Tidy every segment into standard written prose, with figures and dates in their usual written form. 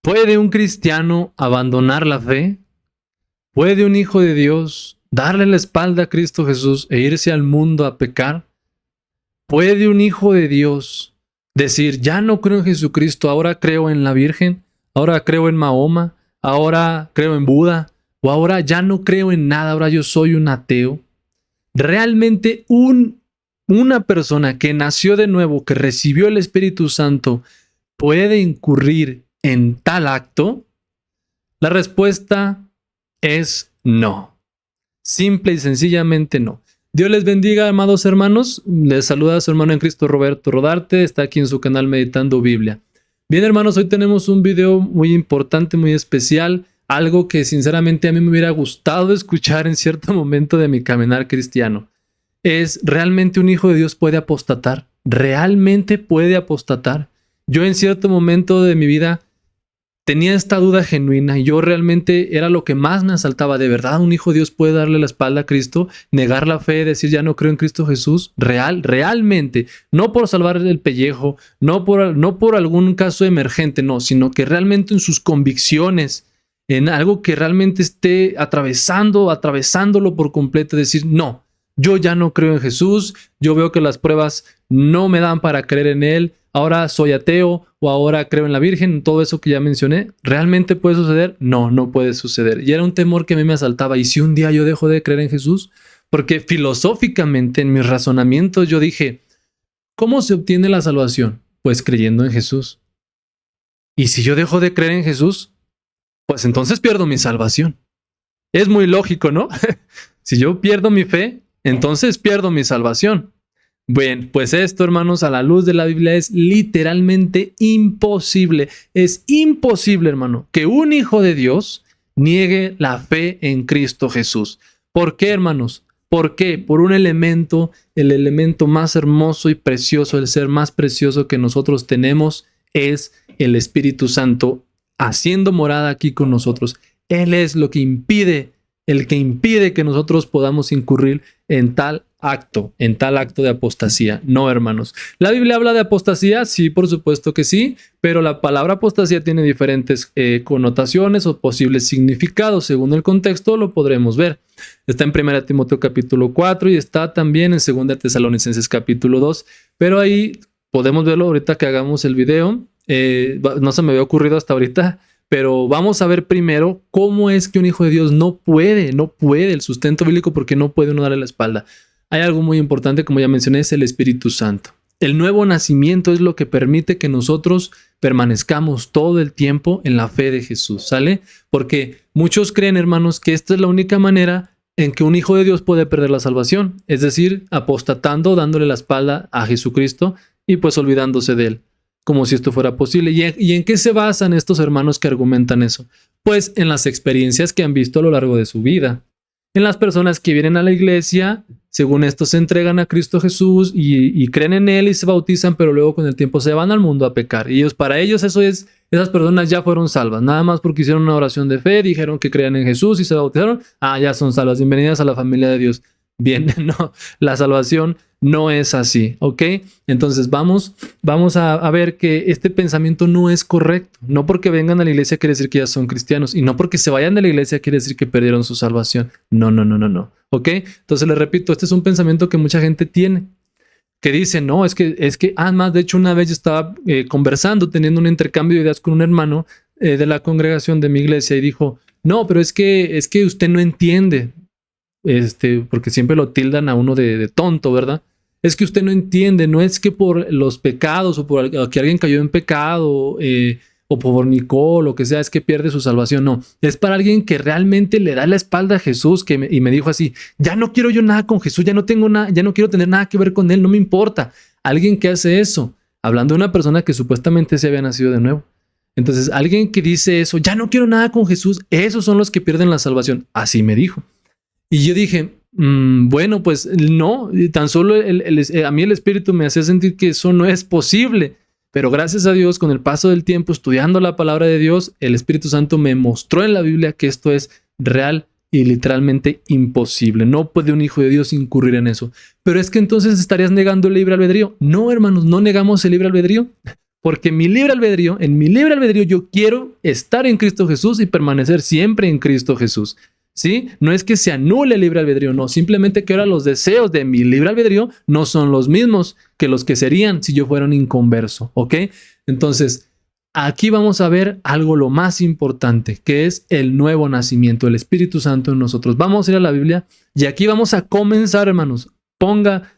¿Puede un cristiano abandonar la fe? ¿Puede un hijo de Dios darle la espalda a Cristo Jesús e irse al mundo a pecar? ¿Puede un hijo de Dios decir, ya no creo en Jesucristo, ahora creo en la Virgen, ahora creo en Mahoma, ahora creo en Buda, o ahora ya no creo en nada, ahora yo soy un ateo? ¿Realmente una persona que nació de nuevo, que recibió el Espíritu Santo, puede incurrir en tal acto? La respuesta es no. Simple y sencillamente no. Dios les bendiga, amados hermanos. Les saluda a su hermano en Cristo, Roberto Rodarte. Está aquí en su canal Meditando Biblia. Bien, hermanos, hoy tenemos un video muy importante, muy especial. Algo que sinceramente a mí me hubiera gustado escuchar en cierto momento de mi caminar cristiano. Es, ¿realmente un hijo de Dios puede apostatar? ¿Realmente puede apostatar? Yo en cierto momento de mi vida tenía esta duda genuina y yo realmente era lo que más me asaltaba. ¿De verdad un hijo de Dios puede darle la espalda a Cristo? ¿Negar la fe? ¿Decir ya no creo en Cristo Jesús? Realmente. No por salvar el pellejo, no por algún caso emergente, no, sino que realmente en sus convicciones, en algo que realmente esté atravesándolo por completo, decir no, yo ya no creo en Jesús, yo veo que las pruebas no me dan para creer en Él, ahora soy ateo o ahora creo en la Virgen, todo eso que ya mencioné. ¿Realmente puede suceder? No, no puede suceder. Y era un temor que a mí me asaltaba. ¿Y si un día yo dejo de creer en Jesús? Porque filosóficamente en mis razonamientos yo dije, ¿cómo se obtiene la salvación? Pues creyendo en Jesús. ¿Y si yo dejo de creer en Jesús? Pues entonces pierdo mi salvación. Es muy lógico, ¿no? Si yo pierdo mi fe, entonces pierdo mi salvación. Bien, pues esto, hermanos, a la luz de la Biblia es literalmente imposible. Es imposible, hermano, que un hijo de Dios niegue la fe en Cristo Jesús. ¿Por qué, hermanos? ¿Por qué? Por un elemento, el elemento más hermoso y precioso, el ser más precioso que nosotros tenemos es el Espíritu Santo haciendo morada aquí con nosotros. Él es lo que impide, el que impide que nosotros podamos incurrir en tal acto de apostasía. No, hermanos. ¿La Biblia habla de apostasía? Sí, por supuesto que sí, pero la palabra apostasía tiene diferentes connotaciones o posibles significados. Según el contexto lo podremos ver. Está en 1 Timoteo capítulo 4 y está también en 2 Tesalonicenses capítulo 2, pero ahí podemos verlo ahorita que hagamos el video. No se me había ocurrido hasta ahorita, pero vamos a ver primero cómo es que un hijo de Dios no puede el sustento bíblico, porque no puede uno darle la espalda. Hay algo muy importante, como ya mencioné, es el Espíritu Santo. El nuevo nacimiento es lo que permite que nosotros permanezcamos todo el tiempo en la fe de Jesús, ¿sale? Porque muchos creen, hermanos, que esta es la única manera en que un hijo de Dios puede perder la salvación, es decir, apostatando, dándole la espalda a Jesucristo y pues olvidándose de Él, como si esto fuera posible. ¿Y en qué se basan estos hermanos que argumentan eso? Pues en las experiencias que han visto a lo largo de su vida. En las personas que vienen a la iglesia, según esto se entregan a Cristo Jesús y creen en Él y se bautizan, pero luego con el tiempo se van al mundo a pecar. Y para ellos eso es, esas personas ya fueron salvas, nada más porque hicieron una oración de fe, dijeron que creían en Jesús y se bautizaron, ya son salvas, bienvenidas a la familia de Dios. Bien, no, la salvación no es así, ¿ok? Entonces vamos a ver que este pensamiento no es correcto. No porque vengan a la iglesia quiere decir que ya son cristianos, y no porque se vayan de la iglesia quiere decir que perdieron su salvación. No, ¿ok? Entonces les repito, este es un pensamiento que mucha gente tiene, que dice, no, es que, más de hecho una vez yo estaba conversando, teniendo un intercambio de ideas con un hermano de la congregación de mi iglesia y dijo, no, pero es que usted no entiende. Porque siempre lo tildan a uno de tonto, ¿verdad? Es que usted no entiende, no es que por los pecados o por que alguien cayó en pecado o por fornicó, lo que sea, es que pierde su salvación. No, es para alguien que realmente le da la espalda a Jesús y me dijo así, ya no quiero yo nada con Jesús, ya no quiero tener nada que ver con Él, no me importa. Alguien que hace eso, hablando de una persona que supuestamente se había nacido de nuevo. Entonces, alguien que dice eso, ya no quiero nada con Jesús, esos son los que pierden la salvación. Así me dijo. Y yo dije, bueno, pues no, tan solo a mí el Espíritu me hacía sentir que eso no es posible. Pero gracias a Dios, con el paso del tiempo, estudiando la palabra de Dios, el Espíritu Santo me mostró en la Biblia que esto es real y literalmente imposible. No puede un hijo de Dios incurrir en eso. Pero es que entonces estarías negando el libre albedrío. No, hermanos, no negamos el libre albedrío. Porque en mi libre albedrío yo quiero estar en Cristo Jesús y permanecer siempre en Cristo Jesús. ¿Sí? No es que se anule el libre albedrío, no, simplemente que ahora los deseos de mi libre albedrío no son los mismos que los que serían si yo fuera un inconverso, ¿ok? Entonces, aquí vamos a ver algo lo más importante, que es el nuevo nacimiento, el Espíritu Santo en nosotros. Vamos a ir a la Biblia y aquí vamos a comenzar, hermanos.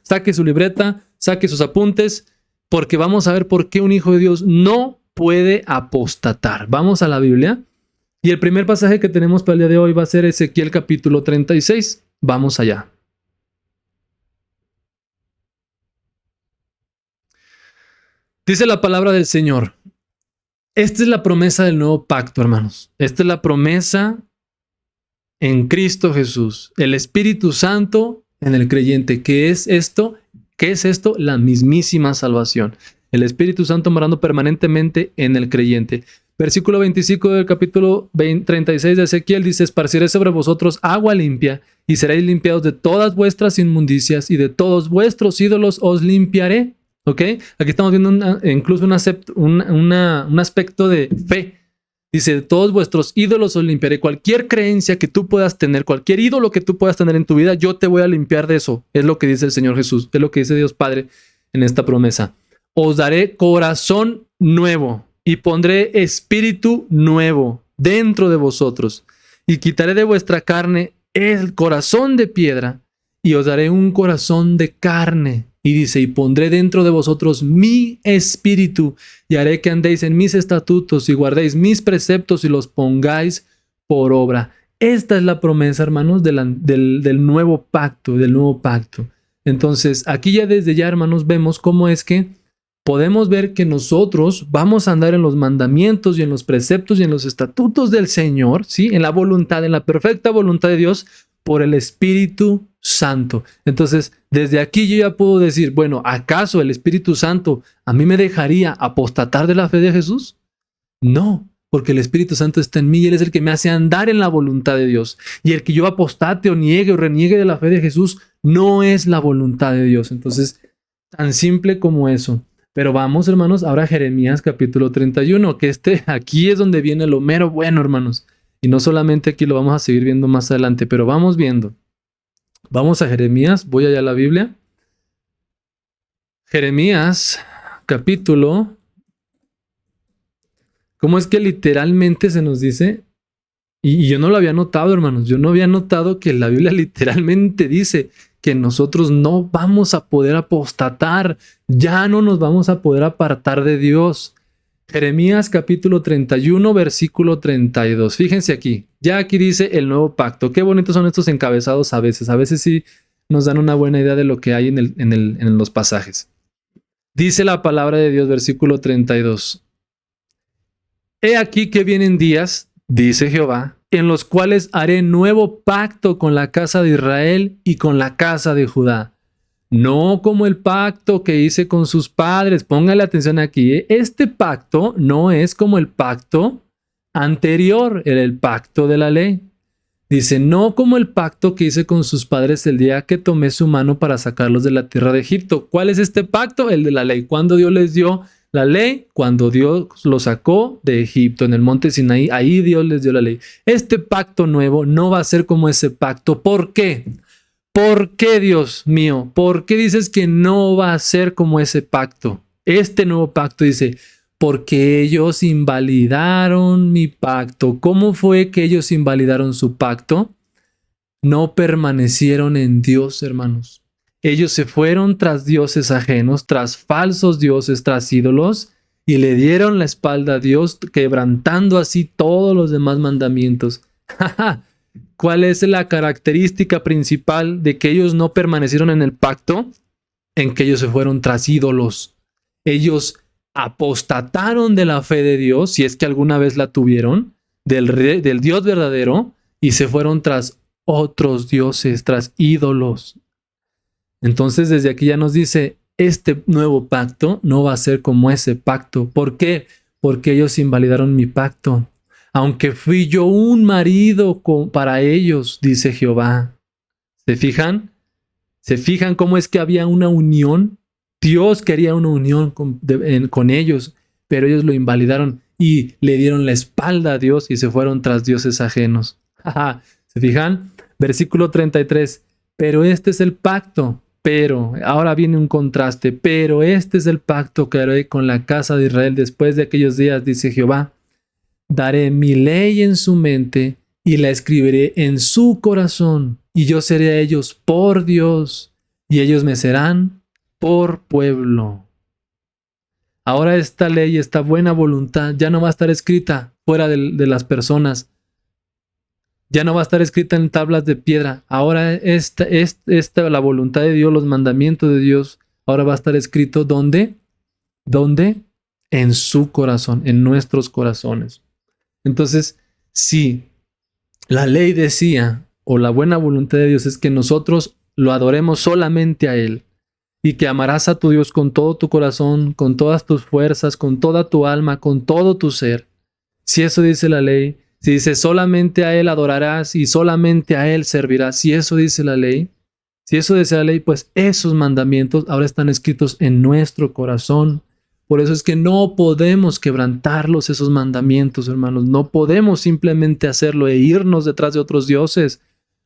Saque su libreta, saque sus apuntes, porque vamos a ver por qué un hijo de Dios no puede apostatar. Vamos a la Biblia. Y el primer pasaje que tenemos para el día de hoy va a ser Ezequiel capítulo 36. Vamos allá. Dice la palabra del Señor. Esta es la promesa del nuevo pacto, hermanos. Esta es la promesa en Cristo Jesús. El Espíritu Santo en el creyente. ¿Qué es esto? ¿Qué es esto? La mismísima salvación. El Espíritu Santo morando permanentemente en el creyente. Versículo 25 del capítulo 36 de Ezequiel dice: esparciré sobre vosotros agua limpia y seréis limpiados de todas vuestras inmundicias y de todos vuestros ídolos os limpiaré. ¿Ok? Aquí estamos viendo incluso un aspecto de fe. Dice: de todos vuestros ídolos os limpiaré. Cualquier creencia que tú puedas tener, cualquier ídolo que tú puedas tener en tu vida, yo te voy a limpiar de eso. Es lo que dice el Señor Jesús. Es lo que dice Dios Padre en esta promesa. Os daré corazón nuevo y pondré espíritu nuevo dentro de vosotros, y quitaré de vuestra carne el corazón de piedra, y os daré un corazón de carne. Y dice: y pondré dentro de vosotros mi espíritu, y haré que andéis en mis estatutos, y guardéis mis preceptos, y los pongáis por obra. Esta es la promesa, hermanos, del nuevo pacto, Entonces, aquí ya desde ya, hermanos, vemos cómo es que podemos ver que nosotros vamos a andar en los mandamientos y en los preceptos y en los estatutos del Señor, ¿sí? En la perfecta voluntad de Dios por el Espíritu Santo. Entonces, desde aquí yo ya puedo decir, bueno, ¿acaso el Espíritu Santo a mí me dejaría apostatar de la fe de Jesús? No, porque el Espíritu Santo está en mí y Él es el que me hace andar en la voluntad de Dios. Y el que yo apostate o niegue o reniegue de la fe de Jesús no es la voluntad de Dios. Entonces, tan simple como eso. Pero vamos, hermanos, ahora a Jeremías capítulo 31, que aquí es donde viene lo mero bueno, hermanos. Y no solamente aquí, lo vamos a seguir viendo más adelante, pero vamos viendo. Vamos a Jeremías, voy allá a la Biblia. Jeremías capítulo. ¿Cómo es que literalmente se nos dice? Y yo no lo había notado, hermanos. Yo no había notado que la Biblia literalmente dice que nosotros no vamos a poder apostatar, ya no nos vamos a poder apartar de Dios. Jeremías capítulo 31, versículo 32. Fíjense aquí, ya aquí dice el nuevo pacto. Qué bonitos son estos encabezados a veces sí nos dan una buena idea de lo que hay en los pasajes. Dice la palabra de Dios, versículo 32. He aquí que vienen días, dice Jehová, en los cuales haré nuevo pacto con la casa de Israel y con la casa de Judá. No como el pacto que hice con sus padres. Póngale atención aquí. Este pacto no es como el pacto anterior, era el pacto de la ley. Dice: no como el pacto que hice con sus padres el día que tomé su mano para sacarlos de la tierra de Egipto. ¿Cuál es este pacto? El de la ley. ¿Cuándo Dios les dio la ley? Cuando Dios los sacó de Egipto, en el monte Sinaí, ahí Dios les dio la ley. Este pacto nuevo no va a ser como ese pacto. ¿Por qué? ¿Por qué, Dios mío? ¿Por qué dices que no va a ser como ese pacto? Este nuevo pacto dice: porque ellos invalidaron mi pacto. ¿Cómo fue que ellos invalidaron su pacto? No permanecieron en Dios, hermanos. Ellos se fueron tras dioses ajenos, tras falsos dioses, tras ídolos, y le dieron la espalda a Dios, quebrantando así todos los demás mandamientos. ¿Cuál es la característica principal de que ellos no permanecieron en el pacto? En que ellos se fueron tras ídolos. Ellos apostataron de la fe de Dios, si es que alguna vez la tuvieron, del Dios verdadero, y se fueron tras otros dioses, tras ídolos. Entonces, desde aquí ya nos dice: este nuevo pacto no va a ser como ese pacto. ¿Por qué? Porque ellos invalidaron mi pacto. Aunque fui yo un marido para ellos, dice Jehová. ¿Se fijan? ¿Se fijan cómo es que había una unión? Dios quería una unión con ellos, pero ellos lo invalidaron y le dieron la espalda a Dios y se fueron tras dioses ajenos. ¿Se fijan? Versículo 33. Pero este es el pacto. Pero, ahora viene un contraste. Pero este es el pacto que haré con la casa de Israel después de aquellos días, dice Jehová. Daré mi ley en su mente y la escribiré en su corazón. Y yo seré a ellos por Dios y ellos me serán por pueblo. Ahora esta ley, esta buena voluntad, ya no va a estar escrita fuera de las personas. Ya no va a estar escrita en tablas de piedra. Ahora la voluntad de Dios, los mandamientos de Dios, ahora va a estar escrito ¿dónde? ¿Dónde? En su corazón, en nuestros corazones. Entonces, si la ley decía, o la buena voluntad de Dios es que nosotros lo adoremos solamente a Él, y que amarás a tu Dios con todo tu corazón, con todas tus fuerzas, con toda tu alma, con todo tu ser. Si eso dice la ley, si dice solamente a Él adorarás y solamente a Él servirás, si eso dice la ley, si eso dice la ley, pues esos mandamientos ahora están escritos en nuestro corazón. Por eso es que no podemos quebrantarlos, esos mandamientos, hermanos. No podemos simplemente hacerlo e irnos detrás de otros dioses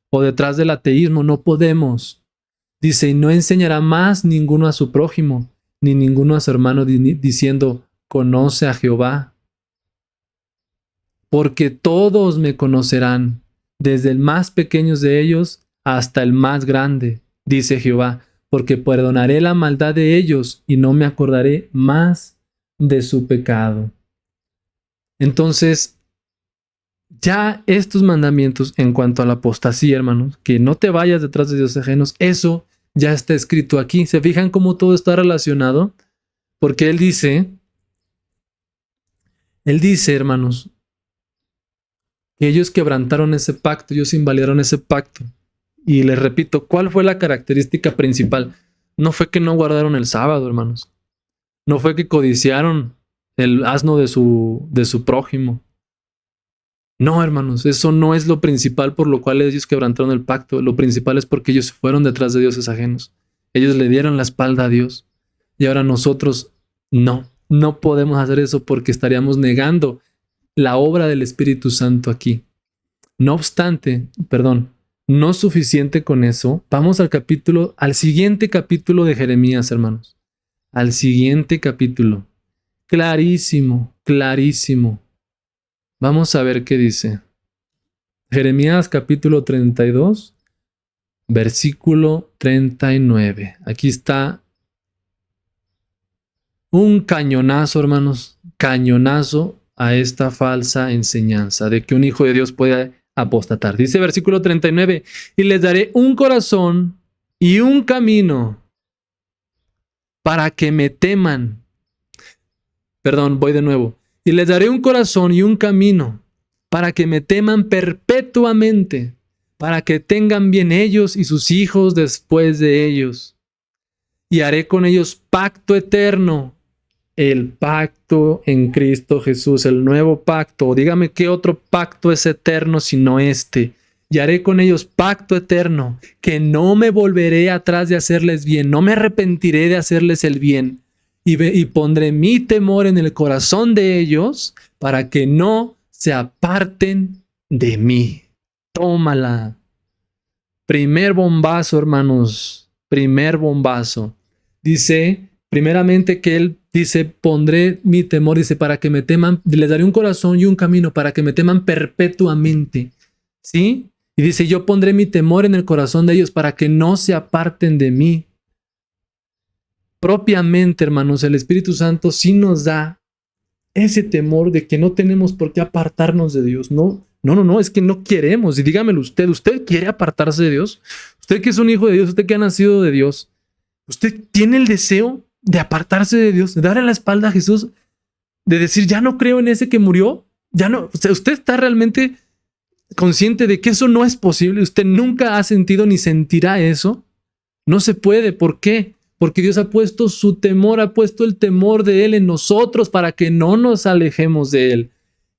o detrás del ateísmo. No podemos. Dice, y no enseñará más ninguno a su prójimo, ni ninguno a su hermano, diciendo, conoce a Jehová. Porque todos me conocerán, desde el más pequeño de ellos hasta el más grande, dice Jehová, porque perdonaré la maldad de ellos y no me acordaré más de su pecado. Entonces, ya estos mandamientos en cuanto a la apostasía, hermanos, que no te vayas detrás de dioses ajenos, eso ya está escrito aquí. ¿Se fijan cómo todo está relacionado? Porque Él dice, hermanos, que ellos quebrantaron ese pacto, ellos invalidaron ese pacto. Y les repito, ¿cuál fue la característica principal? No fue que no guardaron el sábado, hermanos. No fue que codiciaron el asno de su prójimo. No, hermanos, eso no es lo principal por lo cual ellos quebrantaron el pacto. Lo principal es porque ellos se fueron detrás de dioses ajenos. Ellos le dieron la espalda a Dios. Y ahora nosotros no podemos hacer eso porque estaríamos negando la obra del Espíritu Santo aquí. No obstante, no suficiente con eso. Vamos al siguiente capítulo de Jeremías, hermanos. Al siguiente capítulo. Clarísimo, clarísimo. Vamos a ver qué dice. Jeremías capítulo 32, versículo 39. Aquí está un cañonazo, hermanos. Cañonazo a esta falsa enseñanza de que un hijo de Dios puede apostatar. Dice versículo 39, y les daré un corazón y un camino para que me teman. Voy de nuevo. Y les daré un corazón y un camino para que me teman perpetuamente, para que tengan bien ellos y sus hijos después de ellos. Y haré con ellos pacto eterno, el pacto en Cristo Jesús, el nuevo pacto. Dígame qué otro pacto es eterno sino este. Y haré con ellos pacto eterno, que no me volveré atrás de hacerles bien, no me arrepentiré de hacerles el bien. Y pondré mi temor en el corazón de ellos para que no se aparten de mí. Tómala. Primer bombazo, hermanos. Primer bombazo. Dice, primeramente que Él dice, pondré mi temor, dice, para que me teman, les daré un corazón y un camino para que me teman perpetuamente. ¿Sí? Y dice, yo pondré mi temor en el corazón de ellos para que no se aparten de mí. Propiamente, hermanos, el Espíritu Santo sí nos da ese temor de que no tenemos por qué apartarnos de Dios. No, es que no queremos. Y dígamelo ¿usted quiere apartarse de Dios? Usted que es un hijo de Dios, usted que ha nacido de Dios, ¿usted tiene el deseo de apartarse de Dios, de darle la espalda a Jesús, de decir, ya no creo en ese que murió? Ya no, usted está realmente consciente de que eso no es posible. Usted nunca ha sentido ni sentirá eso. No se puede. ¿Por qué? Porque Dios ha puesto su temor, ha puesto el temor de Él en nosotros para que no nos alejemos de Él.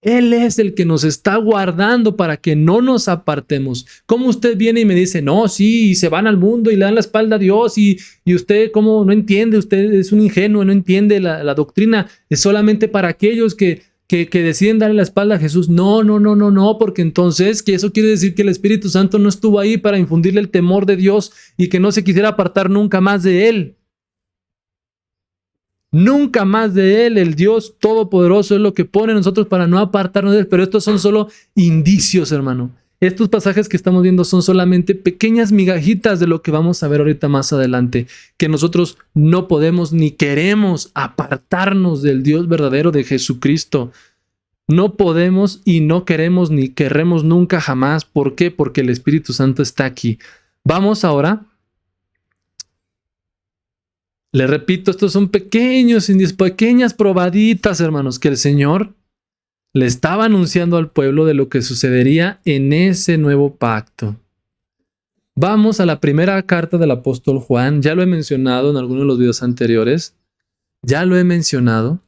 Él es el que nos está guardando para que no nos apartemos. ¿Cómo usted viene y me dice, no, sí, y se van al mundo y le dan la espalda a Dios y usted, ¿cómo no entiende? Usted es un ingenuo, no entiende la doctrina. Es solamente para aquellos que deciden darle la espalda a Jesús. No, porque entonces que eso quiere decir que el Espíritu Santo no estuvo ahí para infundirle el temor de Dios y que no se quisiera apartar nunca más de Él. Nunca más de Él, el Dios Todopoderoso es lo que pone a nosotros para no apartarnos de Él, pero estos son solo indicios, hermano. Estos pasajes que estamos viendo son solamente pequeñas migajitas de lo que vamos a ver ahorita más adelante, que nosotros no podemos ni queremos apartarnos del Dios verdadero de Jesucristo. No podemos y no queremos ni querremos nunca jamás. ¿Por qué? Porque el Espíritu Santo está aquí. Vamos ahora. Le repito, estos son pequeñas probaditas, hermanos, que el Señor le estaba anunciando al pueblo de lo que sucedería en ese nuevo pacto. Vamos a la primera carta del apóstol Juan. Ya lo he mencionado en algunos de los videos anteriores. Ya lo he mencionado.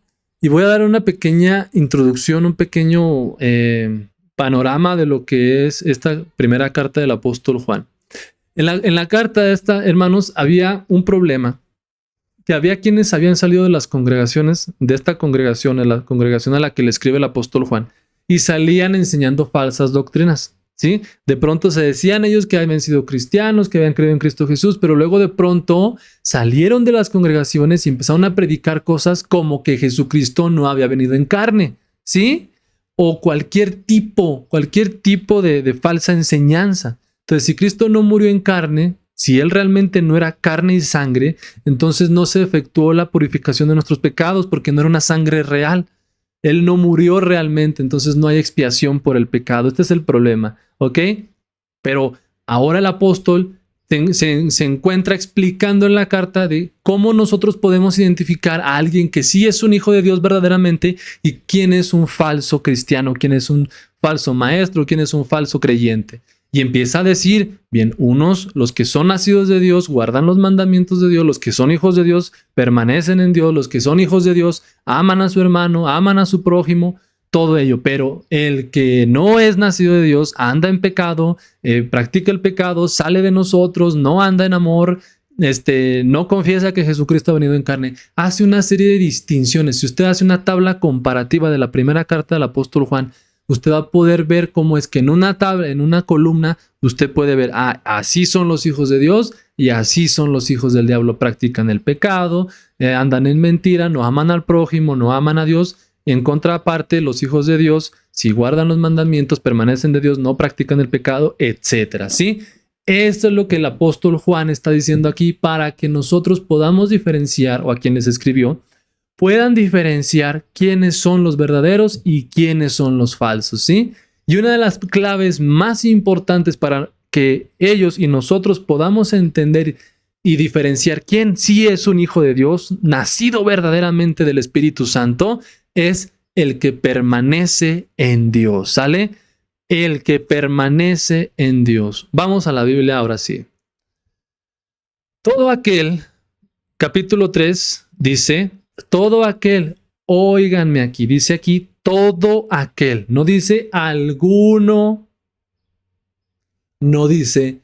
Y voy a dar una pequeña introducción, un pequeño panorama de lo que es esta primera carta del apóstol Juan. En la carta esta, hermanos, había un problema. Que había quienes habían salido de las congregaciones, de esta congregación, a la congregación a la que le escribe el apóstol Juan, y salían enseñando falsas doctrinas, ¿sí? De pronto se decían ellos que habían sido cristianos, que habían creído en Cristo Jesús, pero luego de pronto salieron de las congregaciones y empezaron a predicar cosas como que Jesucristo no había venido en carne, ¿sí? O cualquier tipo de falsa enseñanza. Entonces, si Cristo no murió en carne, si Él realmente no era carne y sangre, entonces no se efectuó la purificación de nuestros pecados porque no era una sangre real. Él no murió realmente, entonces no hay expiación por el pecado. Este es el problema, ¿ok? Pero ahora el apóstol se encuentra explicando en la carta de cómo nosotros podemos identificar a alguien que sí es un hijo de Dios verdaderamente y quién es un falso cristiano, quién es un falso maestro, quién es un falso creyente. Y empieza a decir, bien, los que son nacidos de Dios, guardan los mandamientos de Dios, los que son hijos de Dios, permanecen en Dios, los que son hijos de Dios, aman a su hermano, aman a su prójimo, todo ello. Pero el que no es nacido de Dios, anda en pecado, practica el pecado, sale de nosotros, no anda en amor, no confiesa que Jesucristo ha venido en carne. Hace una serie de distinciones. Si usted hace una tabla comparativa de la primera carta del apóstol Juan, usted va a poder ver cómo es que en una tabla, en una columna, usted puede ver, así son los hijos de Dios y así son los hijos del diablo. Practican el pecado, andan en mentira, no aman al prójimo, no aman a Dios. En contraparte, los hijos de Dios, si guardan los mandamientos, permanecen de Dios, no practican el pecado, etcétera, ¿sí? Esto es lo que el apóstol Juan está diciendo aquí para que nosotros podamos diferenciar, o a quienes escribió, puedan diferenciar quiénes son los verdaderos y quiénes son los falsos, ¿sí? Y una de las claves más importantes para que ellos y nosotros podamos entender y diferenciar quién sí es un hijo de Dios, nacido verdaderamente del Espíritu Santo, es el que permanece en Dios, ¿sale? El que permanece en Dios. Vamos a la Biblia ahora sí. Todo aquel, capítulo 3, dice... Todo aquel, óiganme aquí, dice aquí, todo aquel, no dice alguno, no dice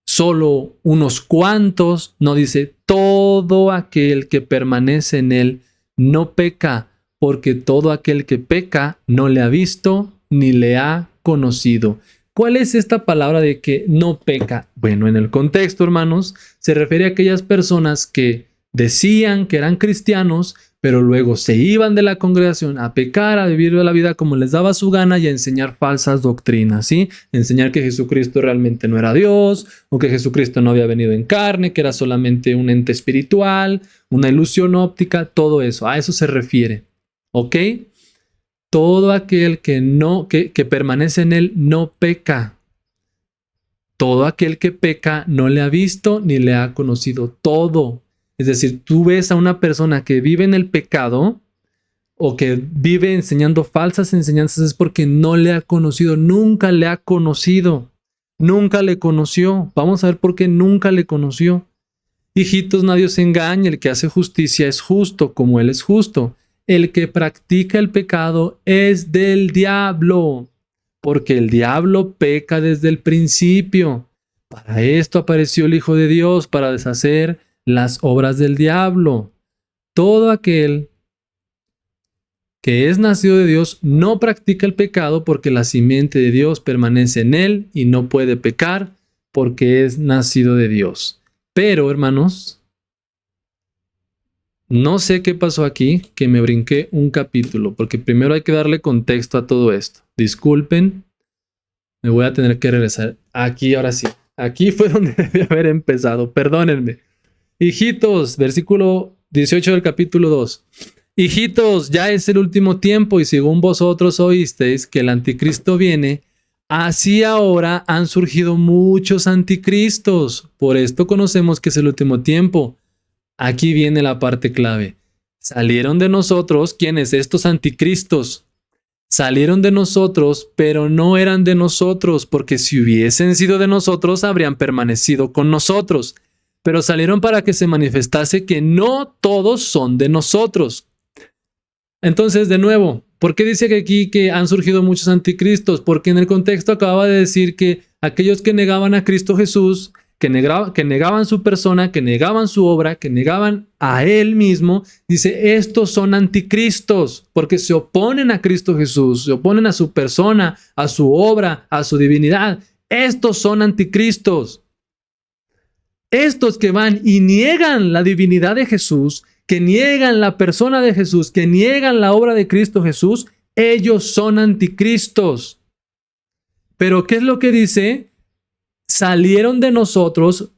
solo unos cuantos, no dice todo aquel que permanece en él no peca, porque todo aquel que peca no le ha visto ni le ha conocido. ¿Cuál es esta palabra de que no peca? Bueno, en el contexto, hermanos, se refiere a aquellas personas que decían que eran cristianos, pero luego se iban de la congregación a pecar, a vivir la vida como les daba su gana y a enseñar falsas doctrinas, ¿sí? Enseñar que Jesucristo realmente no era Dios, o que Jesucristo no había venido en carne, que era solamente un ente espiritual, una ilusión óptica, todo eso, a eso se refiere, ¿ok? Todo aquel que permanece en él no peca. Todo aquel que peca no le ha visto ni le ha conocido. Todo. Es decir, tú ves a una persona que vive en el pecado o que vive enseñando falsas enseñanzas es porque no le ha conocido, nunca le ha conocido, nunca le conoció. Vamos a ver por qué nunca le conoció. Hijitos, nadie os engañe, el que hace justicia es justo como él es justo. el que practica el pecado es del diablo, porque el diablo peca desde el principio. Para esto apareció el Hijo de Dios, para deshacer las obras del diablo. Todo aquel que es nacido de Dios no practica el pecado, porque la simiente de Dios permanece en él y no puede pecar porque es nacido de Dios. Pero, hermanos, no sé qué pasó aquí, que me brinqué un capítulo, porque primero hay que darle contexto a todo esto. Disculpen, me voy a tener que regresar. Aquí, ahora sí. Aquí fue donde debí haber empezado. Perdónenme. Hijitos, versículo 18 del capítulo 2. Hijitos, ya es el último tiempo y según vosotros oísteis que el anticristo viene, así ahora han surgido muchos anticristos. Por esto conocemos que es el último tiempo. Aquí viene la parte clave. Salieron de nosotros, ¿quiénes? Estos anticristos. Salieron de nosotros, pero no eran de nosotros, porque si hubiesen sido de nosotros, habrían permanecido con nosotros. Pero salieron para que se manifestase que no todos son de nosotros. Entonces, de nuevo, ¿por qué dice que aquí que han surgido muchos anticristos? Porque en el contexto acababa de decir que aquellos que negaban a Cristo Jesús, que negaban su persona, que negaban su obra, que negaban a Él mismo, dice, estos son anticristos, porque se oponen a Cristo Jesús, se oponen a su persona, a su obra, a su divinidad. Estos son anticristos. Estos que van y niegan la divinidad de Jesús, que niegan la persona de Jesús, que niegan la obra de Cristo Jesús, ellos son anticristos. Pero ¿qué es lo que dice? Salieron de nosotros,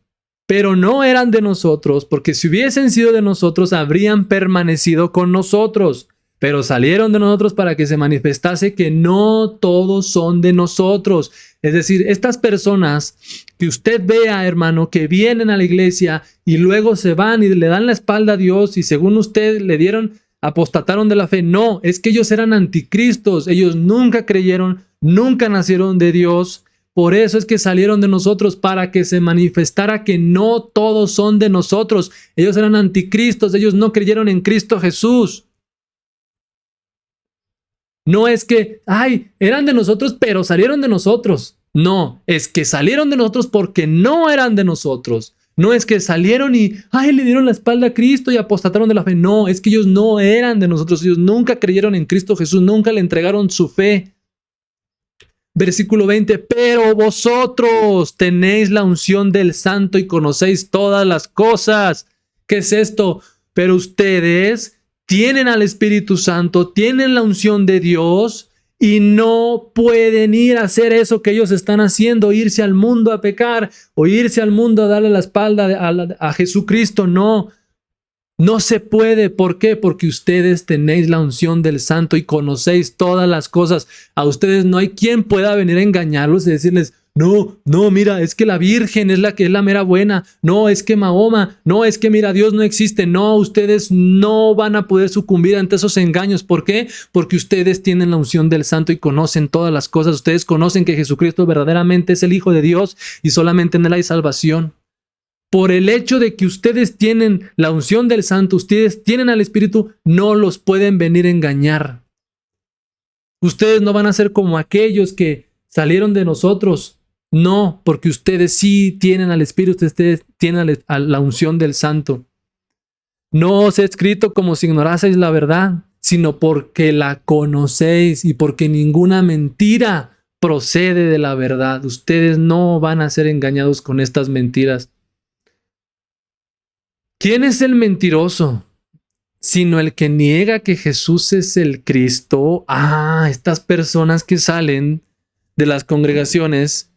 pero no eran de nosotros, porque si hubiesen sido de nosotros, habrían permanecido con nosotros. Pero salieron de nosotros para que se manifestase que no todos son de nosotros. Es decir, estas personas que usted vea, hermano, que vienen a la iglesia y luego se van y le dan la espalda a Dios y según usted apostataron de la fe. No, es que ellos eran anticristos. Ellos nunca creyeron, nunca nacieron de Dios. Por eso es que salieron de nosotros, para que se manifestara que no todos son de nosotros. Ellos eran anticristos, ellos no creyeron en Cristo Jesús. No es que, eran de nosotros, pero salieron de nosotros. No, es que salieron de nosotros porque no eran de nosotros. No es que salieron y, le dieron la espalda a Cristo y apostataron de la fe. No, es que ellos no eran de nosotros. Ellos nunca creyeron en Cristo Jesús, nunca le entregaron su fe. Versículo 20, pero vosotros tenéis la unción del Santo y conocéis todas las cosas. ¿Qué es esto? Pero ustedes tienen al Espíritu Santo, tienen la unción de Dios y no pueden ir a hacer eso que ellos están haciendo, irse al mundo a pecar o irse al mundo a darle la espalda a Jesucristo. No, no se puede. ¿Por qué? Porque ustedes tenéis la unción del Santo y conocéis todas las cosas. A ustedes no hay quien pueda venir a engañarlos y decirles, no, mira, es que la Virgen es la que es la mera buena. No, es que Mahoma. No, es que mira, Dios no existe. No, ustedes no van a poder sucumbir ante esos engaños. ¿Por qué? Porque ustedes tienen la unción del Santo y conocen todas las cosas. Ustedes conocen que Jesucristo verdaderamente es el Hijo de Dios y solamente en Él hay salvación. Por el hecho de que ustedes tienen la unción del Santo, ustedes tienen al Espíritu, no los pueden venir a engañar. Ustedes no van a ser como aquellos que salieron de nosotros. No, porque ustedes sí tienen al Espíritu, ustedes tienen a la unción del Santo. No os he escrito como si ignoraseis la verdad, sino porque la conocéis y porque ninguna mentira procede de la verdad. Ustedes no van a ser engañados con estas mentiras. ¿Quién es el mentiroso? Sino el que niega que Jesús es el Cristo. Estas personas que salen de las congregaciones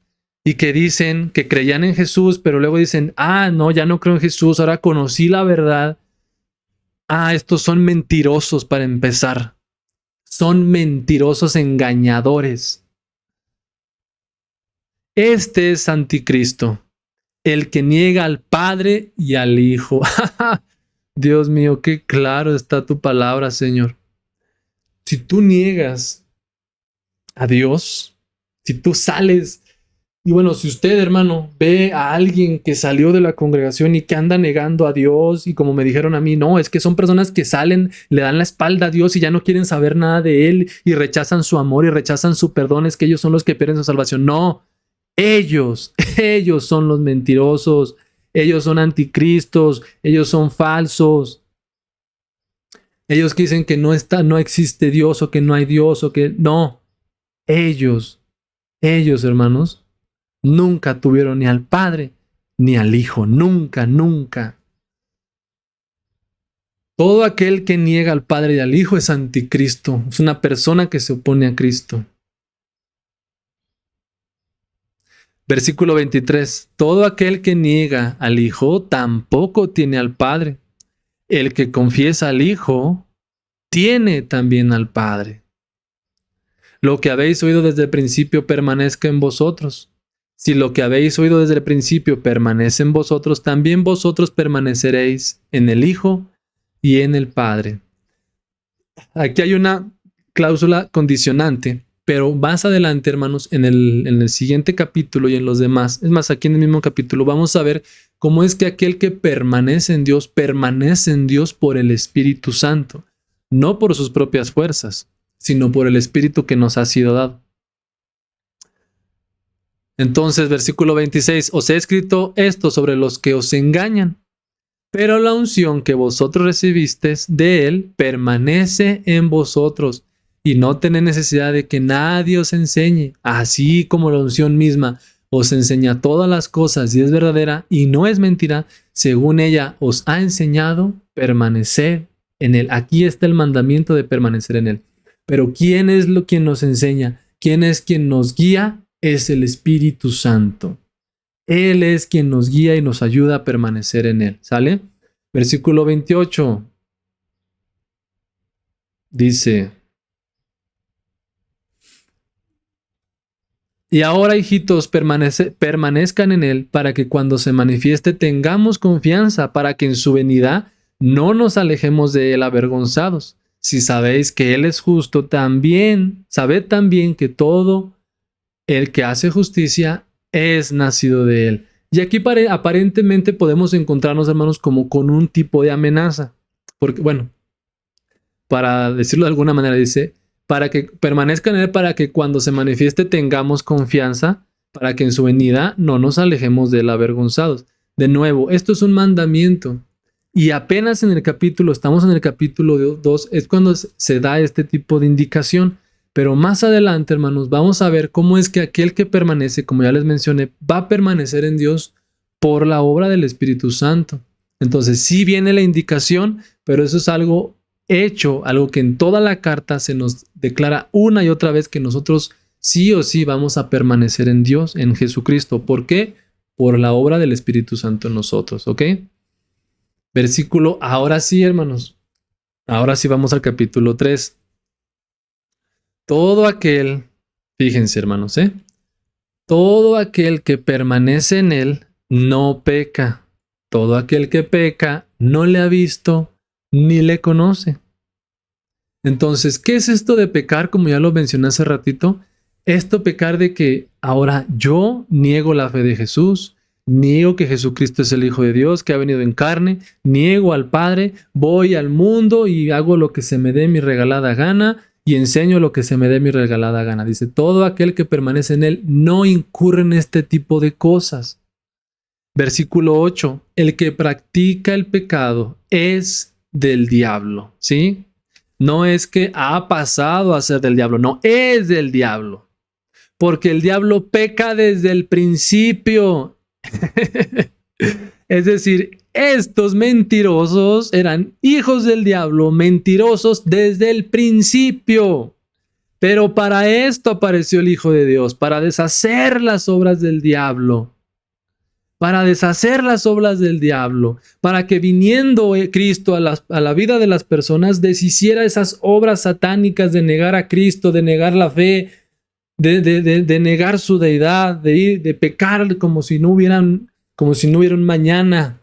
y que dicen que creían en Jesús, pero luego dicen, no, ya no creo en Jesús, ahora conocí la verdad. Estos son mentirosos para empezar. Son mentirosos engañadores. Este es anticristo, el que niega al Padre y al Hijo. Dios mío, qué claro está tu palabra, Señor. Si tú niegas a Dios, si tú sales Y bueno, si usted, hermano, ve a alguien que salió de la congregación y que anda negando a Dios, y como me dijeron a mí, no, es que son personas que salen, le dan la espalda a Dios y ya no quieren saber nada de Él y rechazan su amor y rechazan su perdón, es que ellos son los que pierden su salvación. No, ellos son los mentirosos, ellos son anticristos, ellos son falsos. Ellos que dicen que no existe Dios o que no hay Dios o que no. Ellos, hermanos, nunca tuvieron ni al Padre ni al Hijo. Nunca, nunca. Todo aquel que niega al Padre y al Hijo es anticristo. Es una persona que se opone a Cristo. Versículo 23. Todo aquel que niega al Hijo tampoco tiene al Padre. El que confiesa al Hijo tiene también al Padre. Lo que habéis oído desde el principio permanezca en vosotros. Si lo que habéis oído desde el principio permanece en vosotros, también vosotros permaneceréis en el Hijo y en el Padre. Aquí hay una cláusula condicionante, pero más adelante, hermanos, en el siguiente capítulo y en los demás, es más, aquí en el mismo capítulo, vamos a ver cómo es que aquel que permanece en Dios por el Espíritu Santo, no por sus propias fuerzas, sino por el Espíritu que nos ha sido dado. Entonces, versículo 26, os he escrito esto sobre los que os engañan, pero la unción que vosotros recibisteis de Él permanece en vosotros, y no tenéis necesidad de que nadie os enseñe, así como la unción misma os enseña todas las cosas y es verdadera y no es mentira, según ella os ha enseñado, permanecer en Él. Aquí está el mandamiento de permanecer en Él. Pero ¿quién es quien nos enseña? ¿Quién es quien nos guía? Es el Espíritu Santo. Él es quien nos guía y nos ayuda a permanecer en Él. ¿Sale? Versículo 28. Dice: y ahora, hijitos, permanezcan en Él para que cuando se manifieste tengamos confianza, para que en su venida no nos alejemos de Él avergonzados. Si sabéis que Él es justo, sabed también que todo el que hace justicia es nacido de Él. Y aquí aparentemente podemos encontrarnos, hermanos, como con un tipo de amenaza. Porque, bueno, para decirlo de alguna manera, dice, para que permanezcan en Él, para que cuando se manifieste tengamos confianza, para que en su venida no nos alejemos de Él avergonzados. De nuevo, esto es un mandamiento. Y apenas estamos en el capítulo 2, es cuando se da este tipo de indicación. Pero más adelante, hermanos, vamos a ver cómo es que aquel que permanece, como ya les mencioné, va a permanecer en Dios por la obra del Espíritu Santo. Entonces, sí viene la indicación, pero eso es algo hecho, algo que en toda la carta se nos declara una y otra vez que nosotros sí o sí vamos a permanecer en Dios, en Jesucristo. ¿Por qué? Por la obra del Espíritu Santo en nosotros, ¿ok? Versículo, ahora sí, hermanos. Ahora sí vamos al capítulo 3. Todo aquel, fíjense, hermanos, todo aquel que permanece en Él no peca. Todo aquel que peca no le ha visto ni le conoce. Entonces, ¿qué es esto de pecar? Como ya lo mencioné hace ratito, esto pecar de que ahora yo niego la fe de Jesús, niego que Jesucristo es el Hijo de Dios, que ha venido en carne, niego al Padre, voy al mundo y hago lo que se me dé mi regalada gana y enseño lo que se me dé mi regalada gana. Dice, todo aquel que permanece en Él no incurre en este tipo de cosas. Versículo 8, el que practica el pecado es del diablo, ¿sí? No es que ha pasado a ser del diablo, no, es del diablo. Porque el diablo peca desde el principio. Es decir, estos mentirosos eran hijos del diablo, mentirosos desde el principio. Pero para esto apareció el Hijo de Dios, para deshacer las obras del diablo. Para deshacer las obras del diablo, para que viniendo Cristo a la vida de las personas deshiciera esas obras satánicas de negar a Cristo, de negar la fe, de negar su deidad, de pecar como si no hubiera un mañana.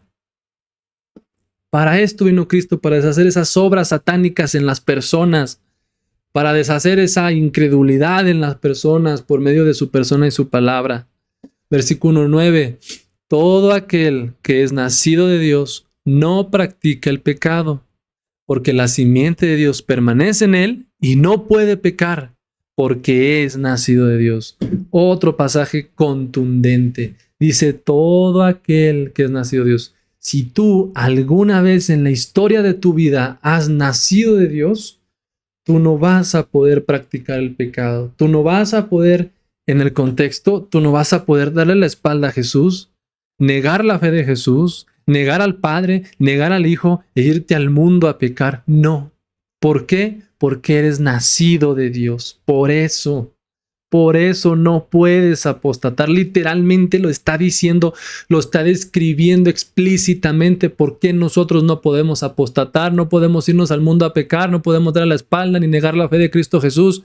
Para esto vino Cristo, para deshacer esas obras satánicas en las personas, para deshacer esa incredulidad en las personas por medio de su persona y su palabra. Versículo 9. Todo aquel que es nacido de Dios no practica el pecado, porque la simiente de Dios permanece en él y no puede pecar, porque es nacido de Dios. Otro pasaje contundente. Dice, todo aquel que es nacido de Dios. Si tú alguna vez en la historia de tu vida has nacido de Dios, tú no vas a poder practicar el pecado. Tú no vas a poder, en el contexto, tú no vas a poder darle la espalda a Jesús, negar la fe de Jesús, negar al Padre, negar al Hijo e irte al mundo a pecar. No. ¿Por qué? Porque eres nacido de Dios. Por eso no puedes apostatar. Literalmente lo está diciendo, lo está describiendo explícitamente por qué nosotros no podemos apostatar, no podemos irnos al mundo a pecar, no podemos dar la espalda ni negar la fe de Cristo Jesús,